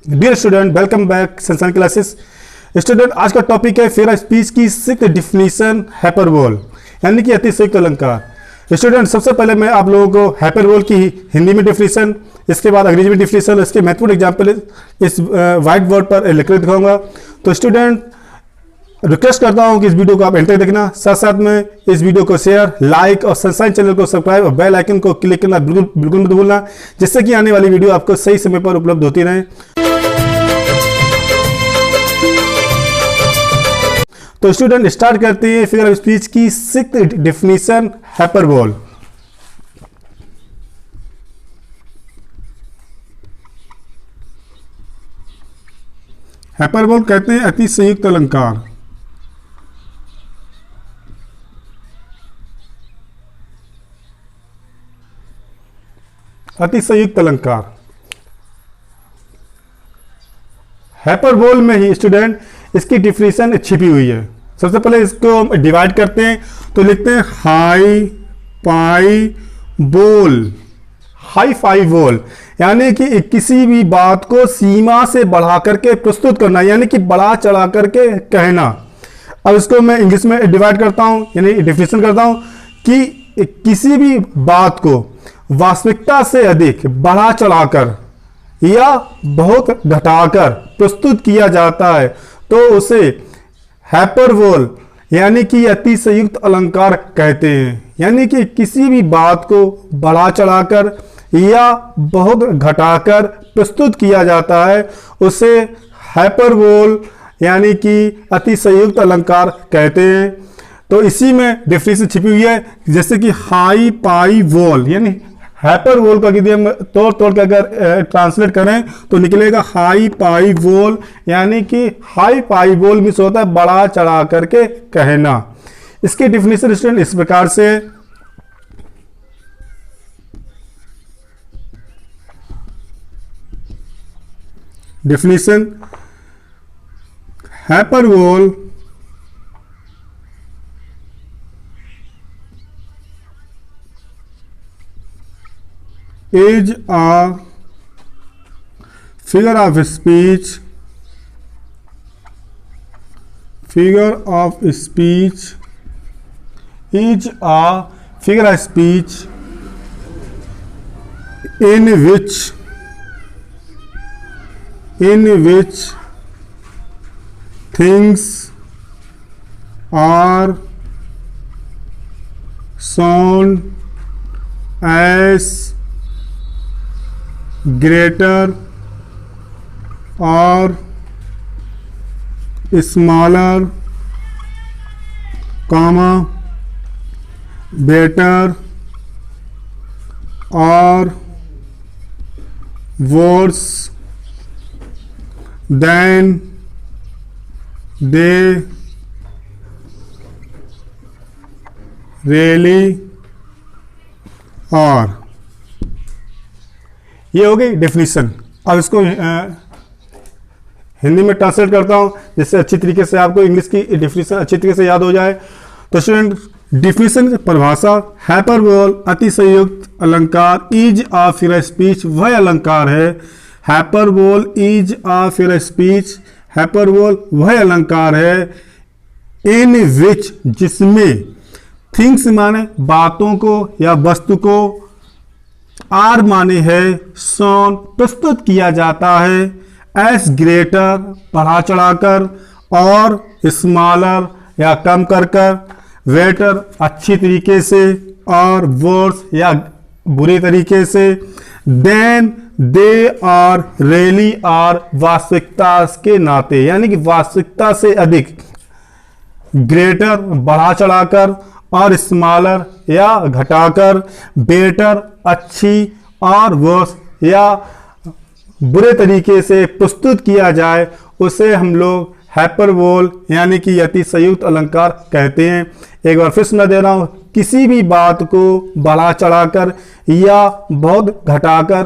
Dear student, welcome back sunshine classes. Student, आज का topic है फिगर ऑफ स्पीच की सिक्स्थ डेफिनेशन हाइपरबोल, यानी कि अतिशयोक्त अलंकार। स्टूडेंट, सबसे पहले मैं आप लोगों को हाइपरबोल की हिंदी में डेफिनेशन, इसके बाद अंग्रेजी में डेफिनेशन, इसके महत्वपूर्ण एग्जाम्पल इस व्हाइट बोर्ड पर लिखकर दिखाऊंगा। तो स्टूडेंट, रिक्वेस्ट करता हूं कि इस वीडियो को आप एंड तक देखना, साथ साथ में इस वीडियो को शेयर, लाइक और सनशाइन चैनल को सब्सक्राइब और बेल आइकन को क्लिक करना बिल्कुल मत भूलना, जिससे कि आने वाली वीडियो आपको सही समय पर उपलब्ध होती रहे। तो स्टूडेंट, स्टार्ट करते हैं फिगर ऑफ स्पीच की सिक्स्थ डेफिनेशन हाइपरबोल। हाइपरबोल कहते हैं अतिशयोक्त अलंकार। अतिशयोक्त अलंकार हाइपरबोल में ही स्टूडेंट इसकी डेफिनेशन छिपी हुई है। सबसे पहले इसको हम डिवाइड करते हैं तो लिखते हैं हाई पाई बोल। हाई फाई बोल यानी कि किसी भी बात को सीमा से बढ़ा करके प्रस्तुत करना, यानी कि बढ़ा चढ़ा करके कहना। अब इसको मैं इंग्लिश में डिवाइड करता हूं, यानी डेफिनेशन करता हूं कि किसी भी बात को वास्तविकता से अधिक बढ़ा चढ़ाकर या बहुत घटाकर प्रस्तुत किया जाता है तो उसे हाइपरबोल यानी कि अतिशयोक्त अलंकार कहते हैं। यानी कि किसी भी बात को बढ़ा चढ़ाकर या बहुत घटाकर प्रस्तुत किया जाता है उसे हाइपरबोल यानी कि अतिशयोक्त अलंकार कहते हैं। तो इसी में डेफिनेशन छिपी हुई है, जैसे कि हाई पाई वोल, यानी हाइपरबोल का यदि हम तोड़ के अगर ट्रांसलेट करें तो निकलेगा हाई पाई वोल, यानी कि हाई पाई वोल मीन्स होता है बढ़ा चढ़ा करके कहना। इसकी डेफिनेशन स्टूडेंट इस प्रकार से है, definition hyperbole is a figure of speech is a figure of speech in which things are shown as greater or smaller, comma, better or worse than they really are। ये हो गई definition. अब इसको हिंदी में ट्रांसलेट करता हूं जिससे अच्छी तरीके से आपको इंग्लिश की डेफिनेशन अच्छी तरीके से याद हो जाए। तो स्टूडेंट, डेफिनेशन परिभाषा, हाइपरबोल अतिशयोक्त अलंकार इज आ फिगर स्पीच, वह अलंकार है। Hyperbole is a figure speech, hyperbole वह अलंकार है इन विच जिसमें थिंग्स माने बातों को या वस्तु को, आर माने है शोन प्रस्तुत किया जाता है, एस ग्रेटर बढ़ा चढ़ाकर, और स्मॉलर या कम कर कर, वेटर अच्छी तरीके से, और वर्स या बुरे तरीके से, then they are really are वास्तविकता के नाते, यानी कि वास्तविकता से अधिक, ग्रेटर बढ़ा चढ़ाकर, और स्मॉलर या घटाकर, बेटर अच्छी, और वर्स या बुरे तरीके से प्रस्तुत किया जाए उसे हम लोग हाइपरबोल यानी कि अतिशयोक्त अलंकार कहते हैं। एक बार फिर सुना दे रहा हूं, किसी भी बात को बढ़ा चढ़ाकर या बहुत घटाकर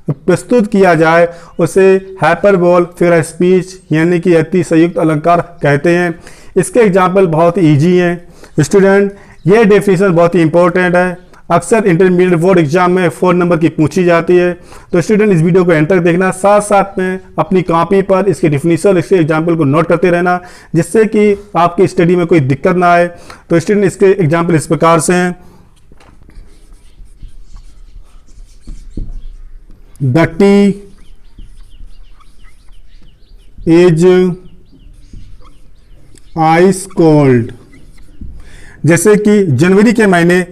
प्रस्तुत किया जाए उसे हाइपरबोल फिगर स्पीच यानी कि अतिशयोक्त अलंकार कहते हैं। इसके एग्जाम्पल बहुत ईजी हैं स्टूडेंट, ये डेफिनेशन बहुत ही इंपॉर्टेंट है। अक्सर इंटरमीडिएट बोर्ड एग्जाम में 4 नंबर की पूछी जाती है। तो स्टूडेंट इस वीडियो को एंड तक देखना, साथ साथ में अपनी कॉपी पर इसके डिफिनीशन, इसके एग्जाम्पल को नोट करते रहना, जिससे कि आपकी स्टडी में कोई दिक्कत ना आए। तो स्टूडेंट इसके एग्जाम्पल इस प्रकार से हैं। The T is ice cold. जैसे कि जनवरी के महीने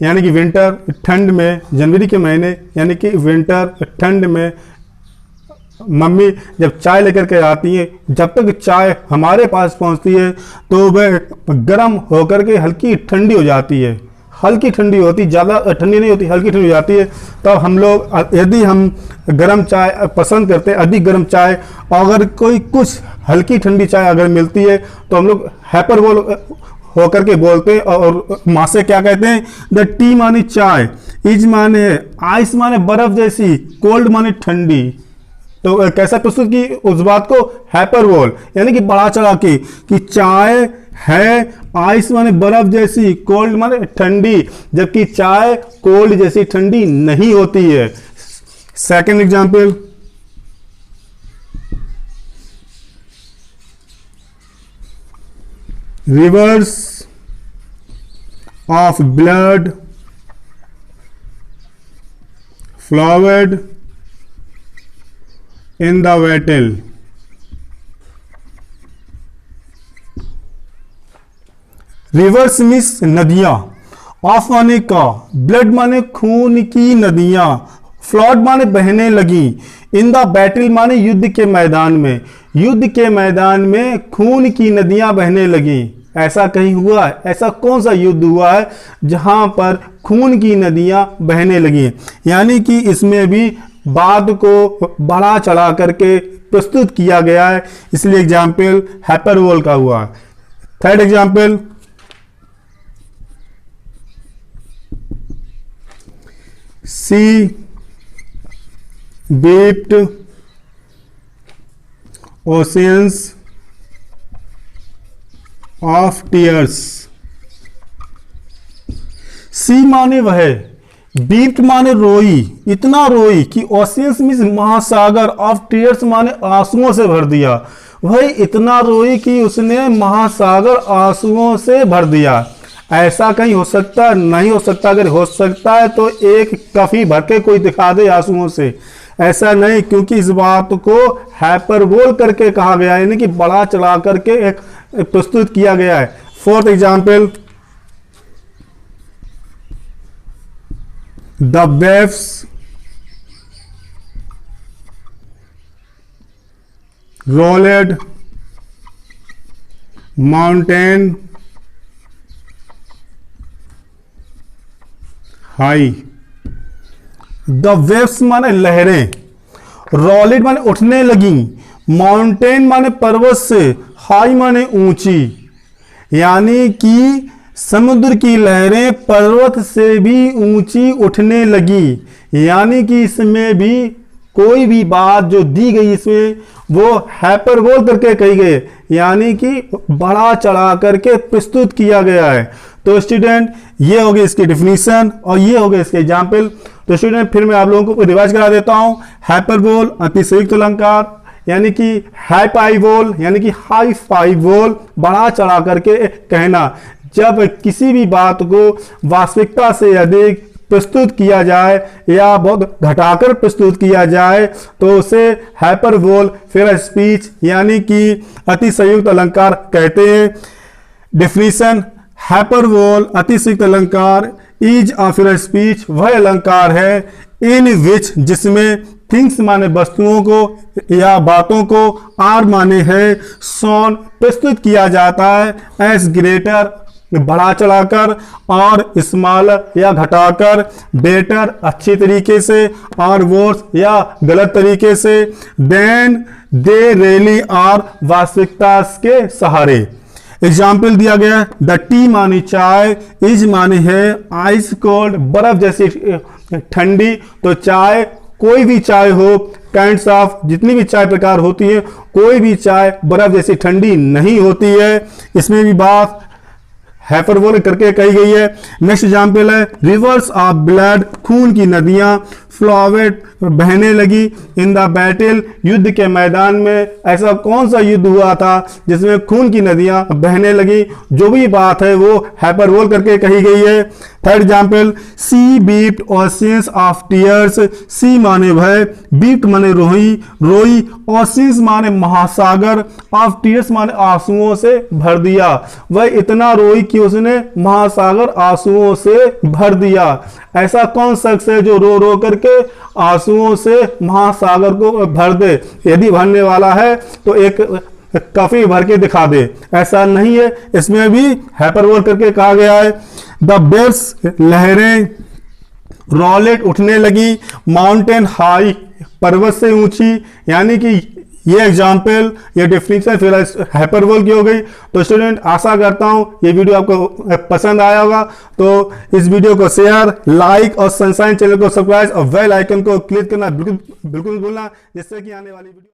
यानी कि विंटर, ठंड में, जनवरी के महीने यानी कि विंटर ठंड में मम्मी जब चाय लेकर के आती है, जब तक चाय हमारे पास पहुंचती है तो वह गर्म होकर के हल्की ठंडी हो जाती है। हल्की ठंडी होती, ज़्यादा ठंडी नहीं होती, हल्की ठंडी हो जाती है। तब हम लोग, यदि हम गर्म चाय पसंद करते हैं, अधिक गर्म चाय, अगर कोई कुछ हल्की ठंडी चाय अगर मिलती है तो हम लोग हाइपरबोल होकर के बोलते हैं और माँ से क्या कहते हैं, द टी माने चाय, इज माने आइस माने बर्फ जैसी, कोल्ड माने ठंडी। तो कैसा प्रस्तुत की उस बात को, हाइपरबोल, यानी कि बढ़ा चढ़ा के कि चाय है आइस माने बर्फ जैसी, कोल्ड माने ठंडी, जबकि चाय कोल्ड जैसी ठंडी नहीं होती है। Second example, rivers of blood flowed in the battle। Reverse means नदियां, ऑफ माने का, ब्लड माने खून की नदियां, फ्लड माने बहने लगी, इन द बैटल माने युद्ध के मैदान में, युद्ध के मैदान में खून की नदियां बहने लगी। ऐसा कहीं हुआ है? ऐसा कौन सा युद्ध हुआ है जहां पर खून की नदियां बहने लगी? यानी कि इसमें भी बात को बढ़ा चढ़ा करके प्रस्तुत किया गया है, इसलिए एग्जाम्पल हाइपरबोल का हुआ। Third example, she weeped oceans of tears. She माने वह, बीप्ड माने रोई, इतना रोई कि ओशियंस मीन्स महासागर, ऑफ टीयर्स माने आंसुओं से भर दिया। वह इतना रोई कि उसने महासागर आंसुओं से भर दिया। ऐसा कहीं हो सकता नहीं हो सकता, अगर हो सकता है तो एक कफी भर के कोई दिखा दे आंसुओं से। ऐसा नहीं, क्योंकि इस बात को हाइपरबोल करके कहा गया है, यानी कि बढ़ा चढ़ा करके एक प्रस्तुत किया गया है। Fourth example, the waves rolled mountain high. The waves माने लहरें, रोलिड माने उठने लगी, माउंटेन माने पर्वत से, हाई माने ऊंची, यानी कि समुद्र की लहरें पर्वत से भी ऊंची उठने लगी। यानी कि इसमें भी कोई भी बात जो दी गई इसमें वो हाइपरबोल करके कही गई, यानी कि बढ़ा चढ़ा करके प्रस्तुत किया गया है। तो स्टूडेंट ये हो गई इसकी डिफिनीशन और ये हो गए इसके एग्जाम्पल। तो स्टूडेंट फिर मैं आप लोगों को रिवाइज करा देता हूं। हाइपरबोल अतिशयोक्त अलंकार, यानी कि हाइपाइबोल यानी कि हाई फाइबोल, बढ़ा चढ़ा करके कहना, जब किसी भी बात को वास्तविकता से अधिक प्रस्तुत किया जाए या बहुत घटाकर प्रस्तुत किया जाए तो उसे हाइपरबोल फिगर स्पीच यानी कि अतिशयोक्त अलंकार कहते हैं। डिफिनीशन, हाइपरबोल अतिशयोक्त अलंकार इज अ फिगर स्पीच वह अलंकार है इन विच जिसमें थिंग्स माने वस्तुओं को या बातों को, आर माने है शोन प्रस्तुत किया जाता है, एस ग्रेटर बढ़ा चढ़ाकर, और स्मॉलर या घटाकर, बेटर अच्छी तरीके से, और वर्स या गलत तरीके से, देन दे रियली आर वास्तविकता के सहारे। एग्जाम्पल दिया गया, द टी मानी चाय, इज माने है आइस कोल्ड बर्फ जैसी ठंडी। तो चाय कोई भी चाय हो, काइंड्स ऑफ जितनी भी चाय प्रकार होती है, कोई भी चाय बर्फ जैसी ठंडी नहीं होती है। इसमें भी बात हाइपरबोल करके कही गई है। नेक्स्ट एग्जाम्पल है रिवर्स ऑफ ब्लड, खून की नदियां, फ्लोवेट बहने लगी, इन द बैटल, युद्ध के मैदान में। ऐसा कौन सा युद्ध हुआ था जिसमें खून की नदियां बहने लगी? जो भी बात है वो हाइपरबोल करके कही गई है। Third example she weeped oceans of tears, she माने भय, बीप्ड माने रोई, रोई, ओशियंस माने महासागर, ऑफ टीयर्स माने आंसुओं से भर दिया। वह इतना रोई कि उसने महासागर आंसुओं से भर दिया। ऐसा कौन शख्स है जो रो रो करके आंसुओं से महासागर को भर दे? यदि भरने वाला है तो एक काफी भर के दिखा दे। ऐसा नहीं है, इसमें भी हाइपरबोल करके कहा गया है। द बेल्स, लहरें, रॉलेट उठने लगी, माउंटेन हाई, पर्वत से ऊंची। यानी कि ये एग्जाम्पल, ये डेफिनेशन फिर हाइपरबोल की हो गई। तो स्टूडेंट आशा करता हूं ये वीडियो आपको पसंद आया होगा। तो इस वीडियो को शेयर, लाइक और सनशाइन चैनल को सब्सक्राइब और बेल आइकन को क्लिक करना बिल्कुल बिल्कुल भूलना, जिससे कि आने वाली वीडियो